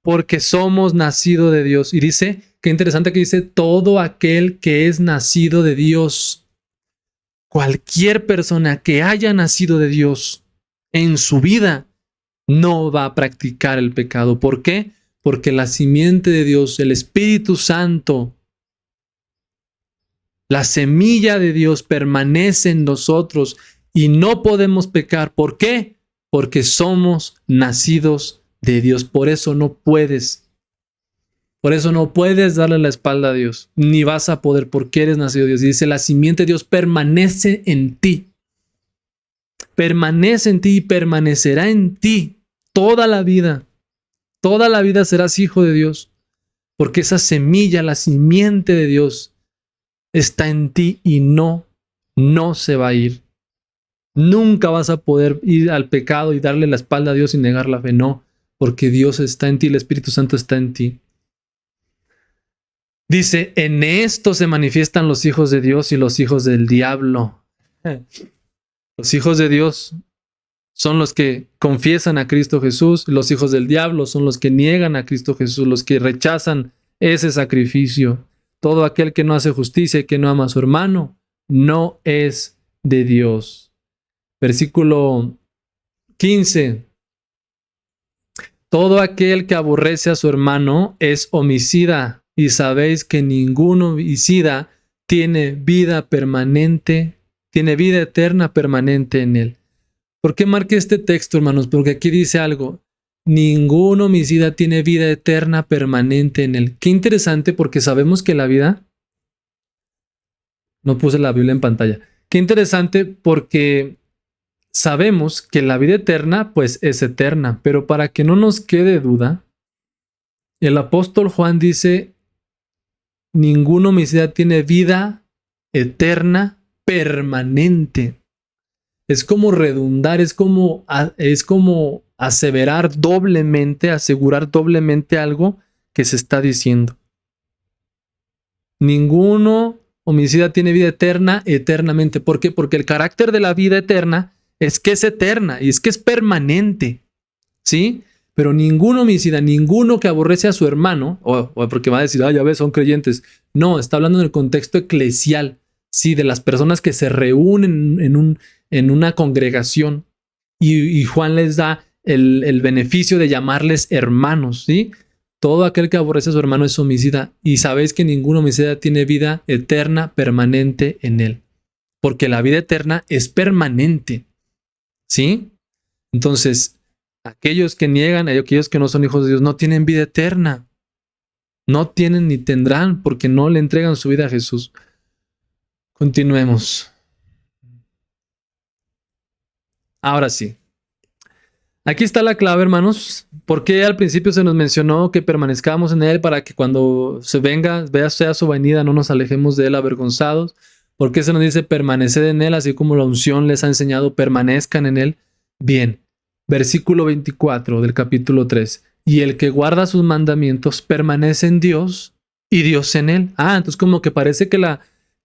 porque somos nacidos de Dios. Y dice, qué interesante que dice, todo aquel que es nacido de Dios. Cualquier persona que haya nacido de Dios en su vida no va a practicar el pecado. ¿Por qué? Porque la simiente de Dios, el Espíritu Santo, la semilla de Dios permanece en nosotros y no podemos pecar. ¿Por qué? Porque somos nacidos de Dios. Por eso no puedes darle la espalda a Dios, ni vas a poder porque eres nacido de Dios. Y dice, la simiente de Dios permanece en ti. Permanece en ti y permanecerá en ti toda la vida. Toda la vida serás hijo de Dios, porque esa semilla, la simiente de Dios, está en ti y no se va a ir. Nunca vas a poder ir al pecado y darle la espalda a Dios y negar la fe. No, porque Dios está en ti, el Espíritu Santo está en ti. Dice, en esto se manifiestan los hijos de Dios y los hijos del diablo. Los hijos de Dios son los que confiesan a Cristo Jesús. Los hijos del diablo son los que niegan a Cristo Jesús, los que rechazan ese sacrificio. Todo aquel que no hace justicia y que no ama a su hermano no es de Dios. Versículo 15. Todo aquel que aborrece a su hermano es homicida, y sabéis que ningún homicida tiene vida permanente, tiene vida eterna permanente en él. ¿Por qué marqué este texto, hermanos? Porque aquí dice algo. Ningún homicida tiene vida eterna permanente en él. Qué interesante, porque sabemos que la vida... No puse la Biblia en pantalla. Qué interesante, porque sabemos que la vida eterna, pues, es eterna. Pero para que no nos quede duda, el apóstol Juan dice, ningún homicida tiene vida eterna permanente. Es como redundar, es como aseverar doblemente, asegurar doblemente algo que se está diciendo. Ninguno homicida tiene vida eterna eternamente. ¿Por qué? Porque el carácter de la vida eterna es que es eterna y es que es permanente. ¿Sí? Pero ningún homicida, ninguno que aborrece a su hermano, o porque va a decir, ya ves, son creyentes. No, está hablando en el contexto eclesial, sí, de las personas que se reúnen en una congregación y Juan les da el beneficio de llamarles hermanos, ¿sí? Todo aquel que aborrece a su hermano es homicida, y sabéis que ningún homicida tiene vida eterna permanente en él, porque la vida eterna es permanente, ¿sí? Entonces, aquellos que niegan, aquellos que no son hijos de Dios, no tienen vida eterna. No tienen ni tendrán, porque no le entregan su vida a Jesús. Continuemos. Ahora sí. Aquí está la clave, hermanos. ¿Por qué al principio se nos mencionó que permanezcamos en Él para que cuando se venga, sea su venida, no nos alejemos de Él avergonzados? ¿Por qué se nos dice permaneced en Él, así como la unción les ha enseñado, permanezcan en Él? Bien, versículo 24 del capítulo 3. Y el que guarda sus mandamientos permanece en Dios y Dios en Él. Entonces como que parece que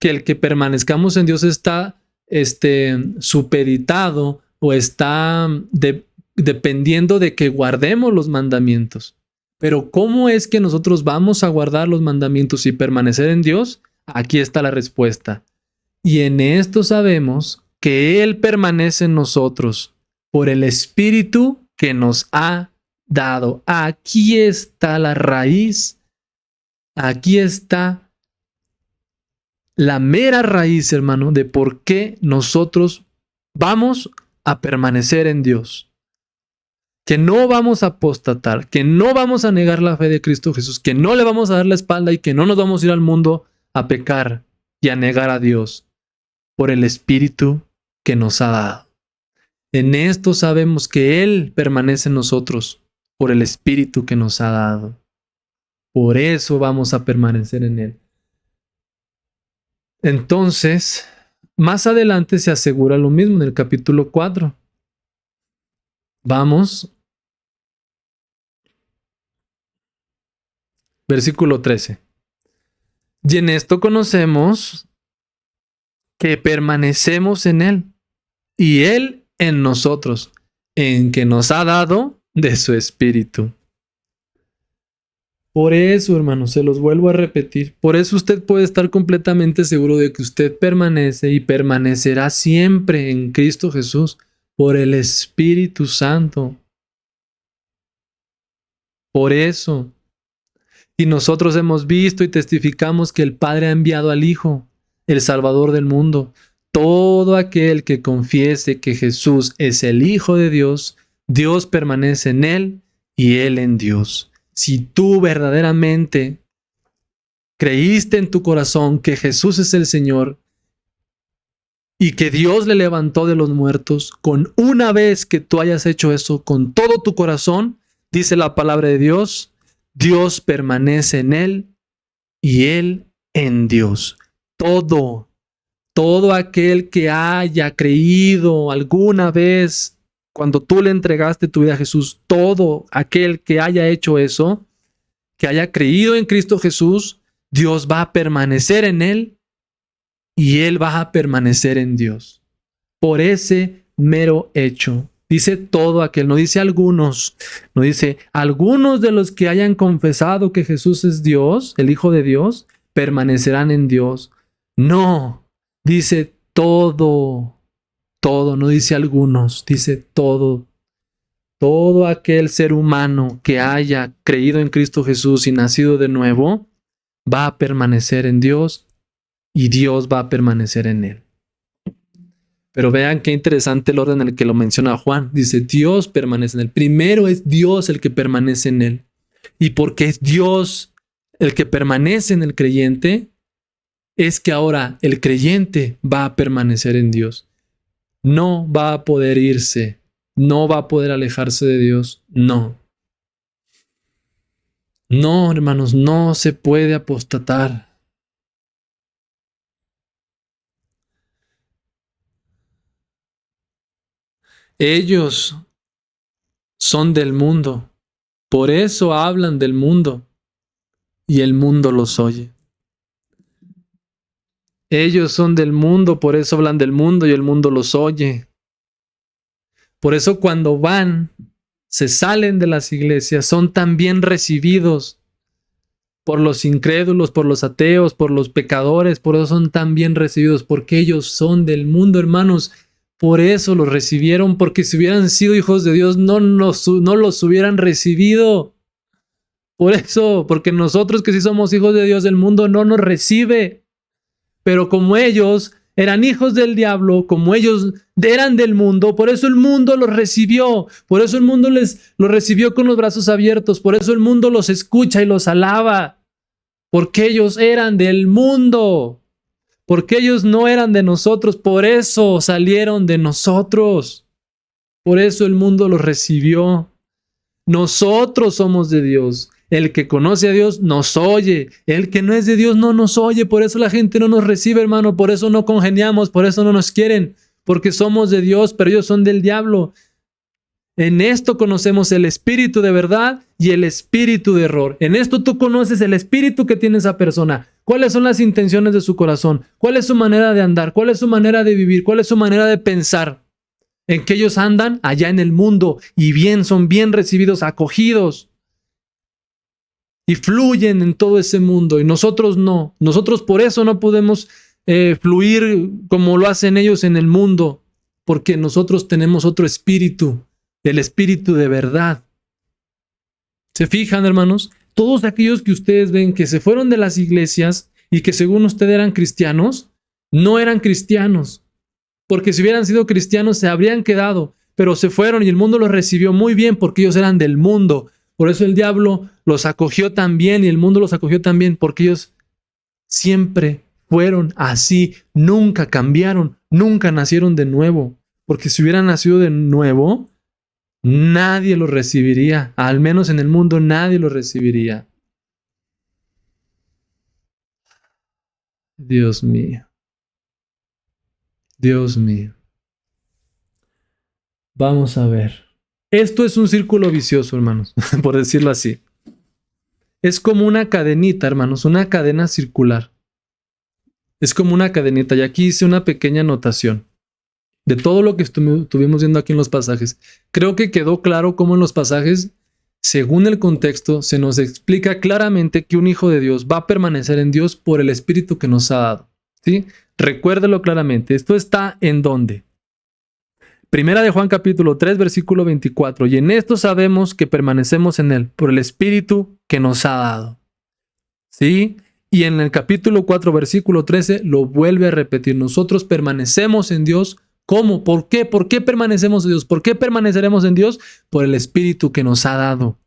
el que permanezcamos en Dios está supeditado o está dependiendo de que guardemos los mandamientos. Pero ¿cómo es que nosotros vamos a guardar los mandamientos y permanecer en Dios? Aquí está la respuesta. Y en esto sabemos que Él permanece en nosotros por el Espíritu que nos ha dado. Aquí está la raíz. Aquí está la mera raíz, hermano, de por qué nosotros vamos a permanecer en Dios. Que no vamos a apostatar, que no vamos a negar la fe de Cristo Jesús, que no le vamos a dar la espalda y que no nos vamos a ir al mundo a pecar y a negar a Dios por el Espíritu que nos ha dado. En esto sabemos que Él permanece en nosotros por el Espíritu que nos ha dado. Por eso vamos a permanecer en Él. Entonces, más adelante se asegura lo mismo en el capítulo 4. Vamos. Versículo 13. Y en esto conocemos que permanecemos en Él y Él en nosotros, en que nos ha dado de su Espíritu. Por eso, hermanos, se los vuelvo a repetir. Por eso usted puede estar completamente seguro de que usted permanece y permanecerá siempre en Cristo Jesús por el Espíritu Santo. Por eso. Y nosotros hemos visto y testificamos que el Padre ha enviado al Hijo, el Salvador del mundo. Todo aquel que confiese que Jesús es el Hijo de Dios, Dios permanece en Él y Él en Dios. Si tú verdaderamente creíste en tu corazón que Jesús es el Señor y que Dios le levantó de los muertos, con una vez que tú hayas hecho eso con todo tu corazón, dice la palabra de Dios, Dios permanece en Él y Él en Dios. Todo aquel que haya creído alguna vez cuando tú le entregaste tu vida a Jesús, todo aquel que haya hecho eso, que haya creído en Cristo Jesús, Dios va a permanecer en Él y Él va a permanecer en Dios. Por ese mero hecho. Dice todo aquel, no dice algunos, no dice algunos de los que hayan confesado que Jesús es Dios, el Hijo de Dios, permanecerán en Dios. No, dice todo, no dice algunos, dice todo. Todo aquel ser humano que haya creído en Cristo Jesús y nacido de nuevo, va a permanecer en Dios y Dios va a permanecer en él. Pero vean qué interesante el orden en el que lo menciona Juan. Dice, Dios permanece en él. Primero es Dios el que permanece en él. Y porque es Dios el que permanece en el creyente, es que ahora el creyente va a permanecer en Dios. No va a poder irse. No va a poder alejarse de Dios. No. No, hermanos, no se puede apostatar. Ellos son del mundo, por eso hablan del mundo y el mundo los oye. Ellos son del mundo, por eso hablan del mundo y el mundo los oye. Por eso cuando van, se salen de las iglesias, son también recibidos por los incrédulos, por los ateos, por los pecadores, por eso son también recibidos, porque ellos son del mundo, hermanos. Por eso los recibieron, porque si hubieran sido hijos de Dios, no los hubieran recibido. Por eso, porque nosotros que sí somos hijos de Dios, el mundo no nos recibe. Pero como ellos eran hijos del diablo, como ellos eran del mundo, por eso el mundo los recibió. Por eso el mundo los recibió con los brazos abiertos. Por eso el mundo los escucha y los alaba. Porque ellos eran del mundo. Porque ellos no eran de nosotros, por eso salieron de nosotros. Por eso el mundo los recibió. Nosotros somos de Dios. El que conoce a Dios nos oye. El que no es de Dios no nos oye. Por eso la gente no nos recibe, hermano. Por eso no congeniamos. Por eso no nos quieren. Porque somos de Dios, pero ellos son del diablo. En esto conocemos el espíritu de verdad y el espíritu de error. En esto tú conoces el espíritu que tiene esa persona. ¿Cuáles son las intenciones de su corazón? ¿Cuál es su manera de andar? ¿Cuál es su manera de vivir? ¿Cuál es su manera de pensar? En que ellos andan allá en el mundo y son bien recibidos, acogidos. Y fluyen en todo ese mundo. Y nosotros no. Nosotros por eso no podemos fluir como lo hacen ellos en el mundo. Porque nosotros tenemos otro espíritu. El espíritu de verdad. ¿Se fijan, hermanos? Todos aquellos que ustedes ven que se fueron de las iglesias y que según usted eran cristianos, no eran cristianos. Porque si hubieran sido cristianos se habrían quedado, pero se fueron y el mundo los recibió muy bien porque ellos eran del mundo. Por eso el diablo los acogió también y el mundo los acogió también porque ellos siempre fueron así, nunca cambiaron, nunca nacieron de nuevo. Porque si hubieran nacido de nuevo, nadie los recibiría. Al menos en el mundo nadie los recibiría. Dios mío. Dios mío. Vamos a ver. Esto es un círculo vicioso, hermanos, por decirlo así. Es como una cadenita, hermanos, una cadena circular. Es como una cadenita. Y aquí hice una pequeña anotación de todo lo que estuvimos viendo aquí en los pasajes. Creo que quedó claro cómo en los pasajes, según el contexto, se nos explica claramente que un hijo de Dios va a permanecer en Dios por el Espíritu que nos ha dado. ¿Sí? Recuérdelo claramente. Esto está ¿en dónde? Primera de Juan capítulo 3, versículo 24. Y en esto sabemos que permanecemos en Él, por el Espíritu que nos ha dado. ¿Sí? Y en el capítulo 4, versículo 13, lo vuelve a repetir. Nosotros permanecemos en Dios. ¿Cómo? ¿Por qué? ¿Por qué permanecemos en Dios? ¿Por qué permaneceremos en Dios? Por el Espíritu que nos ha dado.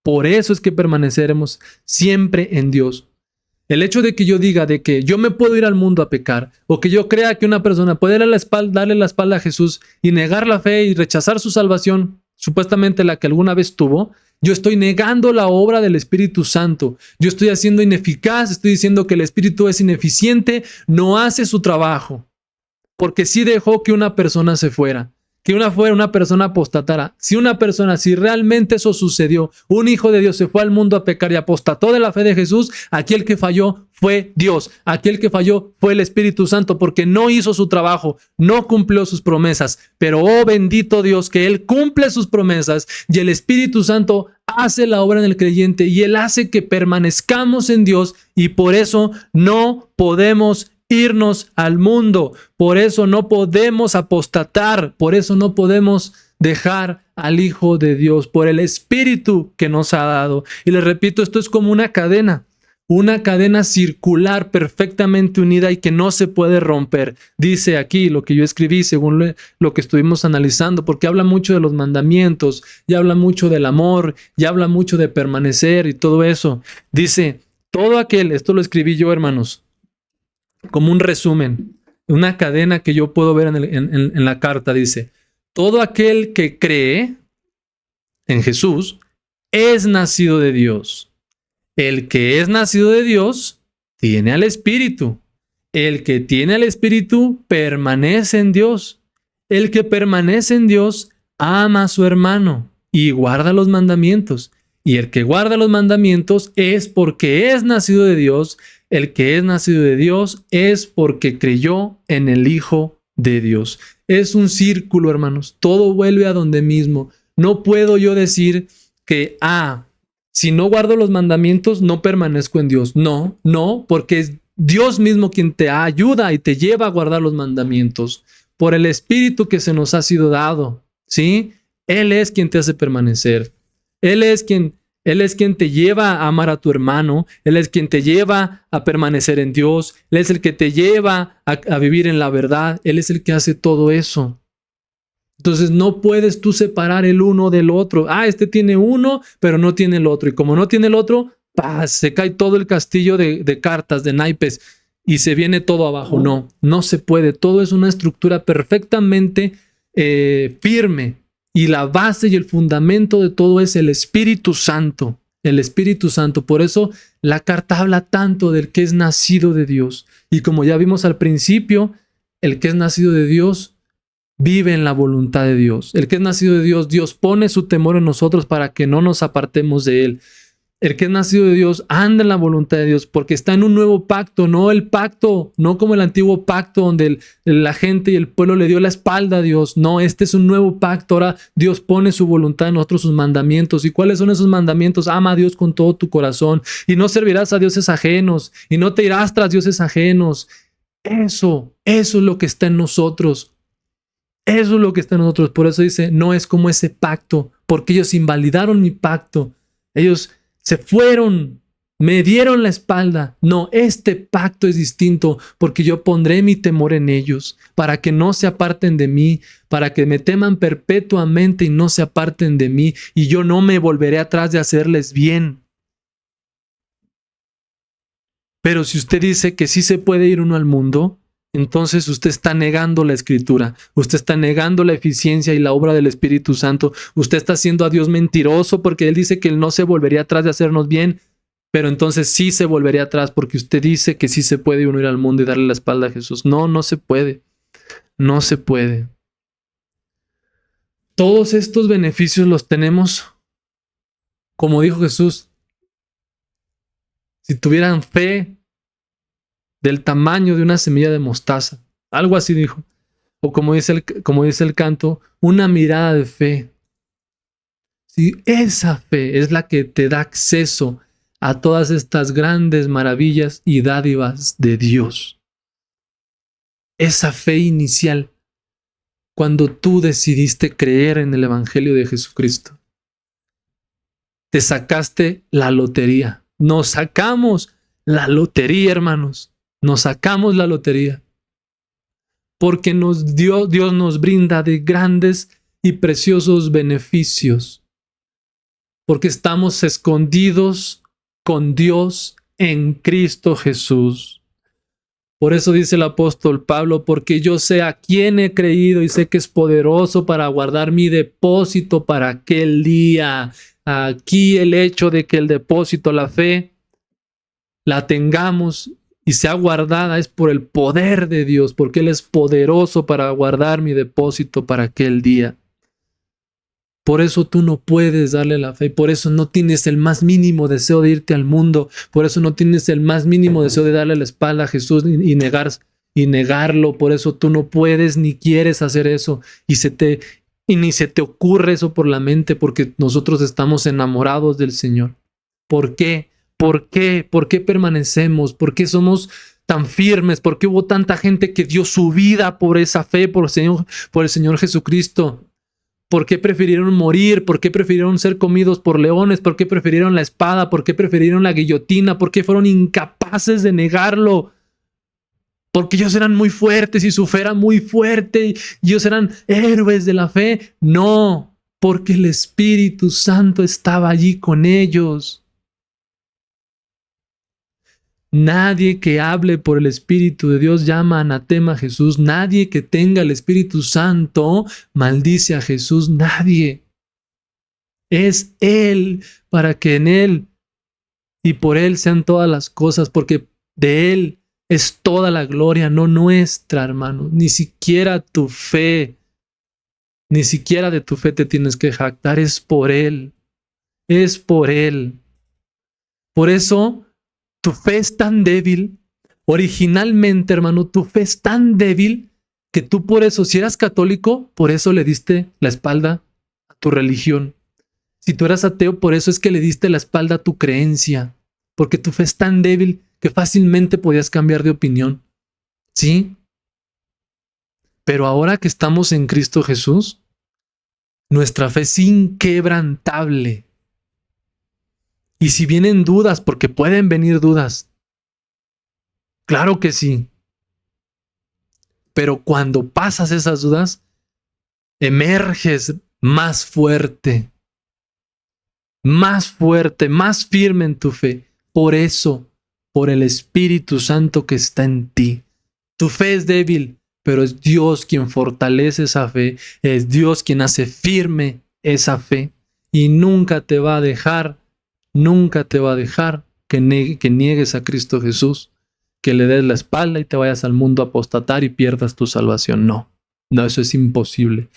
Por eso es que permaneceremos siempre en Dios. El hecho de que yo diga de que yo me puedo ir al mundo a pecar, o que yo crea que una persona puede darle la espalda a Jesús y negar la fe y rechazar su salvación, supuestamente la que alguna vez tuvo, yo estoy negando la obra del Espíritu Santo. Yo estoy haciendo ineficaz, estoy diciendo que el Espíritu es ineficiente, no hace su trabajo. Porque sí dejó que una persona se fuera, que una persona apostatara. Si realmente eso sucedió, un hijo de Dios se fue al mundo a pecar y apostató de la fe de Jesús, aquel que falló fue Dios, aquel que falló fue el Espíritu Santo, porque no hizo su trabajo, no cumplió sus promesas. Pero oh bendito Dios, que Él cumple sus promesas y el Espíritu Santo hace la obra en el creyente y Él hace que permanezcamos en Dios, y por eso no podemos irnos al mundo, por eso no podemos apostatar, por eso no podemos dejar al Hijo de Dios, por el Espíritu que nos ha dado. Y les repito, esto es como una cadena circular perfectamente unida y que no se puede romper. Dice aquí lo que yo escribí según lo que estuvimos analizando, porque habla mucho de los mandamientos, y habla mucho del amor, y habla mucho de permanecer y todo eso. Dice, todo aquel, esto lo escribí yo, hermanos, como un resumen, una cadena que yo puedo ver en la carta. Dice, todo aquel que cree en Jesús es nacido de Dios. El que es nacido de Dios tiene al Espíritu. El que tiene al Espíritu permanece en Dios. El que permanece en Dios ama a su hermano y guarda los mandamientos. Y el que guarda los mandamientos es porque es nacido de Dios. El que es nacido de Dios es porque creyó en el Hijo de Dios. Es un círculo, hermanos. Todo vuelve a donde mismo. No puedo yo decir que, si no guardo los mandamientos, no permanezco en Dios. No, porque es Dios mismo quien te ayuda y te lleva a guardar los mandamientos. Por el Espíritu que se nos ha sido dado, ¿sí? Él es quien te hace permanecer. Él es quien te lleva a amar a tu hermano. Él es quien te lleva a permanecer en Dios. Él es el que te lleva a vivir en la verdad. Él es el que hace todo eso. Entonces no puedes tú separar el uno del otro. Este tiene uno, pero no tiene el otro. Y como no tiene el otro, se cae todo el castillo de cartas, de naipes, y se viene todo abajo. No se puede. Todo es una estructura perfectamente firme. Y la base y el fundamento de todo es el Espíritu Santo. El Espíritu Santo. Por eso la carta habla tanto del que es nacido de Dios. Y como ya vimos al principio, el que es nacido de Dios vive en la voluntad de Dios. El que es nacido de Dios, Dios pone su temor en nosotros para que no nos apartemos de Él. El que es nacido de Dios anda en la voluntad de Dios porque está en un nuevo pacto, no como el antiguo pacto donde la gente y el pueblo le dio la espalda a Dios. No, este es un nuevo pacto. Ahora Dios pone su voluntad en nosotros, sus mandamientos. ¿Y cuáles son esos mandamientos? Ama a Dios con todo tu corazón y no servirás a dioses ajenos y no te irás tras dioses ajenos. Eso es lo que está en nosotros. Eso es lo que está en nosotros. Por eso dice, no es como ese pacto, porque ellos invalidaron mi pacto. Ellos se fueron Me dieron la espalda. No, este pacto es distinto porque yo pondré mi temor en ellos para que no se aparten de mí, para que me teman perpetuamente y no se aparten de mí, y yo no me volveré atrás de hacerles bien. Pero si usted dice que sí se puede ir uno al mundo, entonces usted está negando la Escritura, usted está negando la eficiencia y la obra del Espíritu Santo, usted está haciendo a Dios mentiroso porque Él dice que Él no se volvería atrás de hacernos bien, pero entonces sí se volvería atrás porque usted dice que sí se puede uno ir al mundo y darle la espalda a Jesús. No, no se puede, no se puede. Todos estos beneficios los tenemos, como dijo Jesús, si tuvieran fe del tamaño de una semilla de mostaza. Algo así dijo. O como dice el canto, una mirada de fe. Si esa fe es la que te da acceso a todas estas grandes maravillas y dádivas de Dios. Esa fe inicial, cuando tú decidiste creer en el Evangelio de Jesucristo. Te sacaste la lotería. Nos sacamos la lotería, hermanos. Nos sacamos la lotería. Porque Dios nos brinda de grandes y preciosos beneficios. Porque estamos escondidos con Dios en Cristo Jesús. Por eso dice el apóstol Pablo, porque yo sé a quién he creído y sé que es poderoso para guardar mi depósito para aquel día. Aquí el hecho de que el depósito, la fe, la tengamos y sea guardada es por el poder de Dios, porque Él es poderoso para guardar mi depósito para aquel día. Por eso tú no puedes darle la fe, por eso no tienes el más mínimo deseo de irte al mundo, por eso no tienes el más mínimo deseo de darle la espalda a Jesús y negarlo, por eso tú no puedes ni quieres hacer eso y ni se te ocurre eso por la mente, porque nosotros estamos enamorados del Señor. ¿Por qué? ¿Por qué? ¿Por qué permanecemos? ¿Por qué somos tan firmes? ¿Por qué hubo tanta gente que dio su vida por esa fe, por el Señor Jesucristo? ¿Por qué prefirieron morir? ¿Por qué prefirieron ser comidos por leones? ¿Por qué prefirieron la espada? ¿Por qué prefirieron la guillotina? ¿Por qué fueron incapaces de negarlo? Porque ellos eran muy fuertes y su fe era muy fuerte y ellos eran héroes de la fe. No, porque el Espíritu Santo estaba allí con ellos. Nadie que hable por el Espíritu de Dios llama anatema a Jesús. Nadie que tenga el Espíritu Santo maldice a Jesús. Nadie. Es Él, para que en Él y por Él sean todas las cosas, porque de Él es toda la gloria, no nuestra, hermano. Ni siquiera tu fe, ni siquiera de tu fe te tienes que jactar. Es por Él. Es por Él. Por eso tu fe es tan débil, originalmente, hermano, tu fe es tan débil que tú por eso, si eras católico, por eso le diste la espalda a tu religión. Si tú eras ateo, por eso es que le diste la espalda a tu creencia, porque tu fe es tan débil que fácilmente podías cambiar de opinión. ¿Sí? Pero ahora que estamos en Cristo Jesús, nuestra fe es inquebrantable. Y si vienen dudas, porque pueden venir dudas, claro que sí. Pero cuando pasas esas dudas, emerges más fuerte, más firme en tu fe. Por eso, por el Espíritu Santo que está en ti. Tu fe es débil, pero es Dios quien fortalece esa fe, es Dios quien hace firme esa fe y nunca te va a dejar que niegues a Cristo Jesús, que le des la espalda y te vayas al mundo a apostatar y pierdas tu salvación. No, eso es imposible.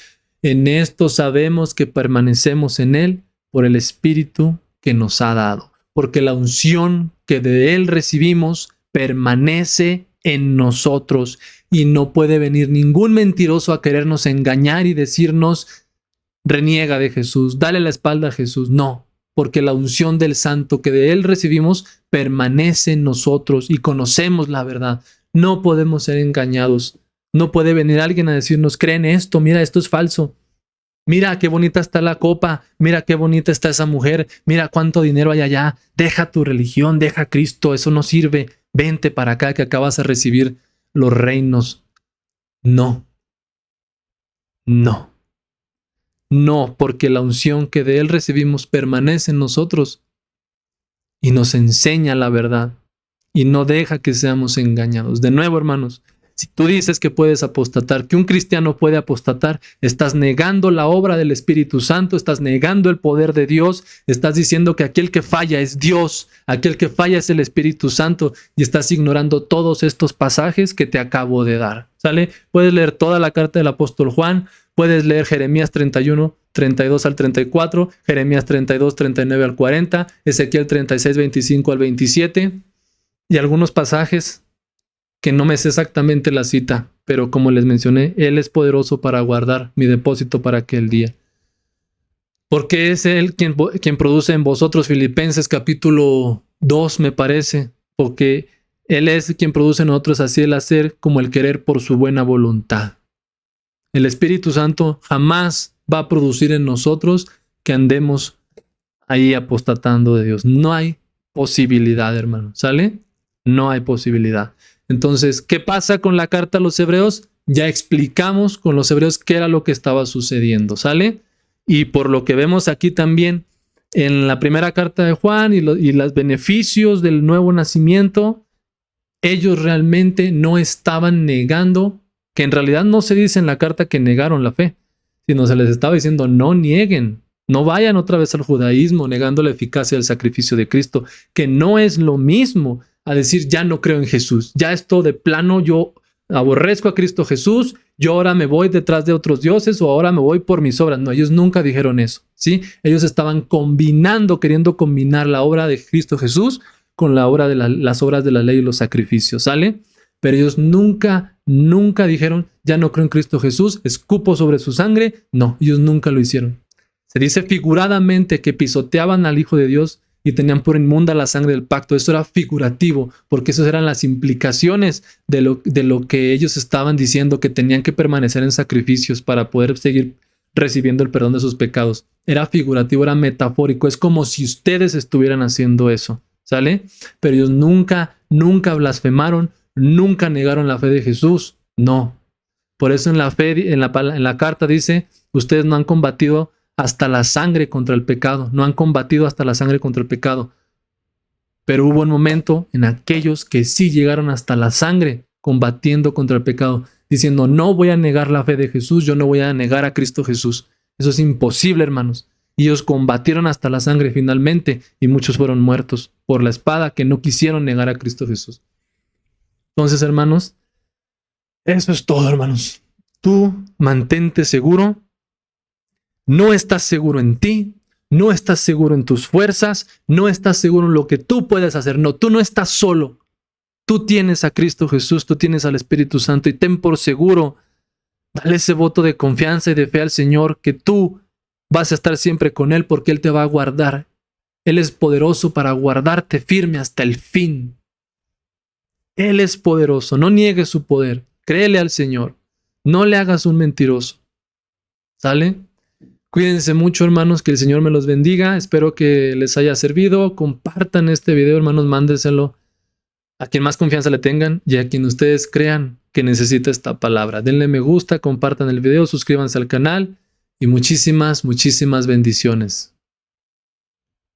En esto sabemos que permanecemos en Él por el Espíritu que nos ha dado, porque la unción que de Él recibimos permanece en nosotros y no puede venir ningún mentiroso a querernos engañar y decirnos, reniega de Jesús, dale la espalda a Jesús. No, porque la unción del Santo que de Él recibimos permanece en nosotros y conocemos la verdad. No podemos ser engañados. No puede venir alguien a decirnos, creen esto, mira, esto es falso. Mira qué bonita está la copa, mira qué bonita está esa mujer, mira cuánto dinero hay allá. Deja tu religión, deja a Cristo, eso no sirve. Vente para acá que acabas de recibir los reinos. No, no, no, porque la unción que de Él recibimos permanece en nosotros y nos enseña la verdad y no deja que seamos engañados. De nuevo, hermanos, si tú dices que puedes apostatar, que un cristiano puede apostatar, estás negando la obra del Espíritu Santo, estás negando el poder de Dios, estás diciendo que aquel que falla es Dios, aquel que falla es el Espíritu Santo y estás ignorando todos estos pasajes que te acabo de dar. ¿Sale? Puedes leer toda la carta del apóstol Juan, puedes leer Jeremías 31, 32 al 34, Jeremías 32, 39 al 40, Ezequiel 36, 25 al 27 y algunos pasajes que no me sé exactamente la cita, pero como les mencioné, Él es poderoso para guardar mi depósito para aquel día. Porque es Él quien produce en vosotros, Filipenses capítulo 2 me parece, porque Él es quien produce en nosotros así el hacer como el querer por su buena voluntad. El Espíritu Santo jamás va a producir en nosotros que andemos ahí apostatando de Dios. No hay posibilidad, hermano, ¿sale? No hay posibilidad. Entonces, ¿qué pasa con la carta a los hebreos? Ya explicamos con los hebreos qué era lo que estaba sucediendo, ¿sale? Y por lo que vemos aquí también en la primera carta de Juan y los beneficios del nuevo nacimiento, ellos realmente no estaban negando, que en realidad no se dice en la carta que negaron la fe, sino se les estaba diciendo no nieguen, no vayan otra vez al judaísmo negando la eficacia del sacrificio de Cristo, que no es lo mismo a decir ya no creo en Jesús, ya esto de plano yo aborrezco a Cristo Jesús, yo ahora me voy detrás de otros dioses o ahora me voy por mis obras. No, ellos nunca dijeron eso, ¿sí? Ellos estaban queriendo combinar la obra de Cristo Jesús con la obra de las obras de la ley y los sacrificios, ¿sale? Pero ellos nunca dijeron ya no creo en Cristo Jesús, escupo sobre su sangre. No, ellos nunca lo hicieron. Se dice figuradamente que pisoteaban al Hijo de Dios y tenían por inmunda la sangre del pacto. Eso era figurativo, porque esas eran las implicaciones de lo que ellos estaban diciendo, que tenían que permanecer en sacrificios para poder seguir recibiendo el perdón de sus pecados. Era figurativo, era metafórico. Es como si ustedes estuvieran haciendo eso, ¿sale? Pero ellos nunca blasfemaron, nunca negaron la fe de Jesús. No. Por eso en la carta dice, ustedes no han combatido hasta la sangre contra el pecado. No han combatido hasta la sangre contra el pecado. Pero hubo un momento en aquellos que sí llegaron hasta la sangre combatiendo contra el pecado, diciendo no voy a negar la fe de Jesús, yo no voy a negar a Cristo Jesús. Eso es imposible, hermanos. Y ellos combatieron hasta la sangre finalmente y muchos fueron muertos por la espada que no quisieron negar a Cristo Jesús. Entonces, hermanos, eso es todo, hermanos. Tú mantente seguro. No estás seguro en ti, no estás seguro en tus fuerzas, no estás seguro en lo que tú puedes hacer. No, tú no estás solo. Tú tienes a Cristo Jesús, tú tienes al Espíritu Santo y ten por seguro, dale ese voto de confianza y de fe al Señor, que tú vas a estar siempre con Él porque Él te va a guardar. Él es poderoso para guardarte firme hasta el fin. Él es poderoso, no niegues su poder, créele al Señor, no le hagas un mentiroso. ¿Sale? Cuídense mucho, hermanos, que el Señor me los bendiga. Espero que les haya servido. Compartan este video, hermanos, mándenselo a quien más confianza le tengan y a quien ustedes crean que necesita esta palabra. Denle me gusta, compartan el video, suscríbanse al canal y muchísimas bendiciones.